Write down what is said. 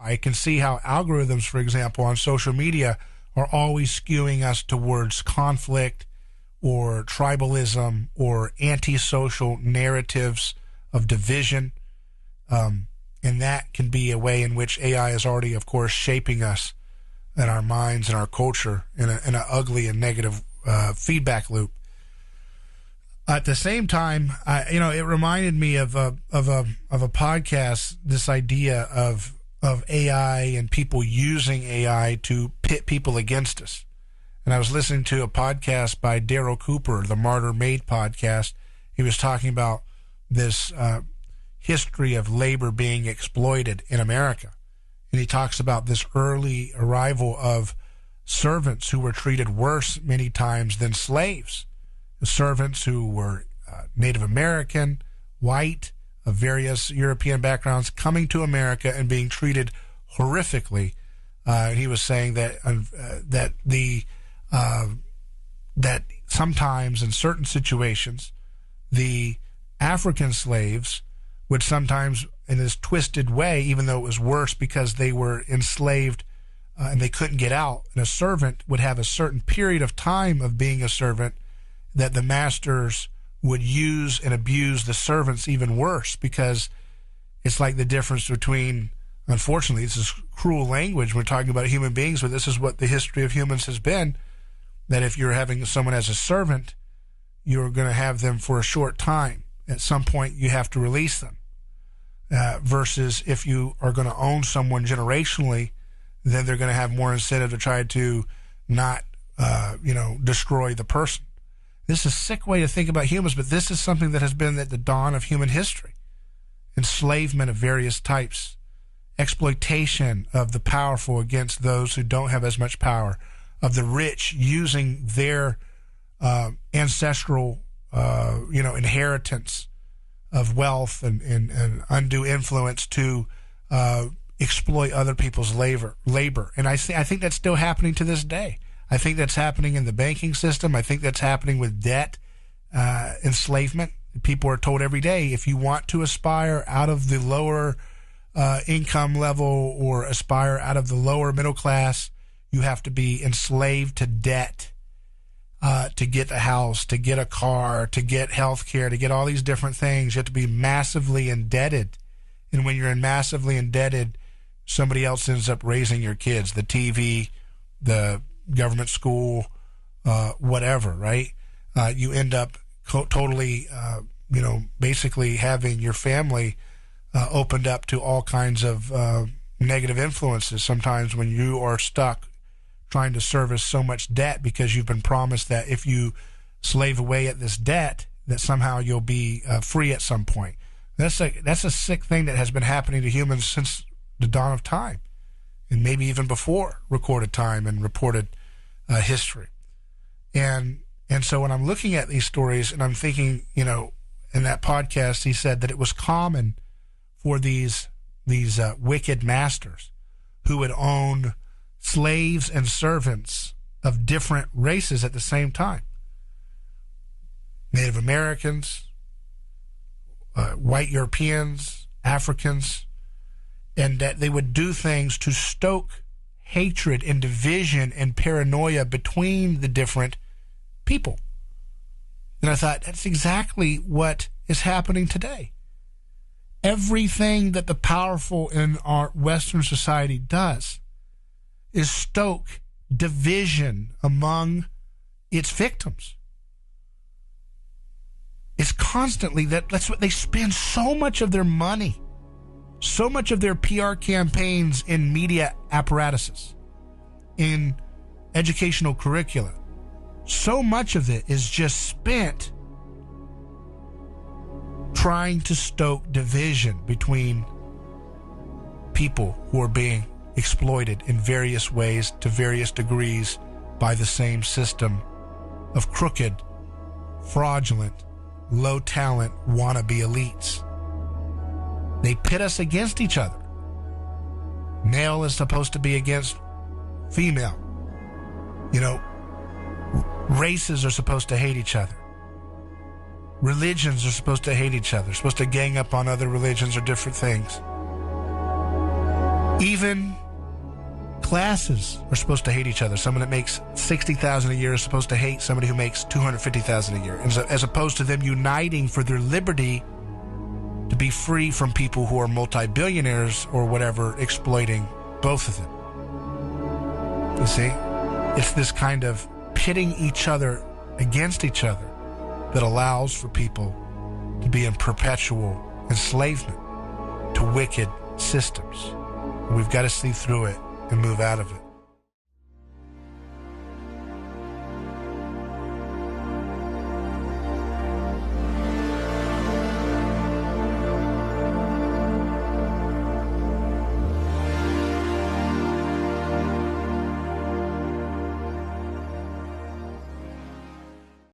I can see how algorithms, for example, on social media are always skewing us towards conflict or tribalism or antisocial narratives of division. And that can be a way in which AI is already, of course, shaping us and our minds and our culture in an ugly and negative feedback loop. At the same time, it reminded me of a podcast. This idea of AI and people using AI to pit people against us. And I was listening to a podcast by Daryl Cooper, the Martyr Made podcast. He was talking about this history of labor being exploited in America. And he talks about this early arrival of servants who were treated worse many times than slaves. The servants who were Native American, white, of various European backgrounds, coming to America and being treated horrifically. He was saying that that sometimes in certain situations, the African slaves would sometimes, in this twisted way, even though it was worse because they were enslaved and they couldn't get out, and a servant would have a certain period of time of being a servant, that the masters would use and abuse the servants even worse, because it's like the difference between, unfortunately, this is cruel language, we're talking about human beings, but this is what the history of humans has been, that if you're having someone as a servant, you're going to have them for a short time. At some point, you have to release them. Versus if you are going to own someone generationally, then they're going to have more incentive to try to not, destroy the person. This is a sick way to think about humans, but this is something that has been at the dawn of human history. Enslavement of various types, exploitation of the powerful against those who don't have as much power, of the rich using their ancestral, inheritance of wealth and undue influence to exploit other people's labor. And I think that's still happening to this day. I think that's happening in the banking system. I think that's happening with debt, enslavement. People are told every day, if you want to aspire out of the lower income level or aspire out of the lower middle class, you have to be enslaved to debt to get a house, to get a car, to get health care, to get all these different things. You have to be massively indebted. And when you're massively indebted, somebody else ends up raising your kids, the TV, the government school, whatever, right? You end up totally, basically having your family opened up to all kinds of negative influences sometimes when you are stuck trying to service so much debt because you've been promised that if you slave away at this debt, that somehow you'll be free at some point. That's a sick thing that has been happening to humans since the dawn of time, and maybe even before recorded time and reported history. And so when I'm looking at these stories and I'm thinking, in that podcast, he said that it was common for these wicked masters who would own slaves and servants of different races at the same time. Native Americans, white Europeans, Africans, and that they would do things to stoke hatred and division and paranoia between the different people. And I thought, that's exactly what is happening today. Everything that the powerful in our Western society does is stoke division among its victims. It's constantly that's what they spend so much of their money, so much of their PR campaigns in media apparatuses, in educational curricula. So much of it is just spent trying to stoke division between people who are being exploited in various ways to various degrees by the same system of crooked, fraudulent, low talent wannabe elites. They pit us against each other. Male is supposed to be against female. Races are supposed to hate each other. Religions are supposed to hate each other, supposed to gang up on other religions or different things. Even classes are supposed to hate each other. Someone that makes $60,000 a year is supposed to hate somebody who makes $250,000 a year, as opposed to them uniting for their liberty to be free from people who are multi-billionaires or whatever, exploiting both of them. You see? It's this kind of pitting each other against each other that allows for people to be in perpetual enslavement to wicked systems. We've got to see through it and move out of it.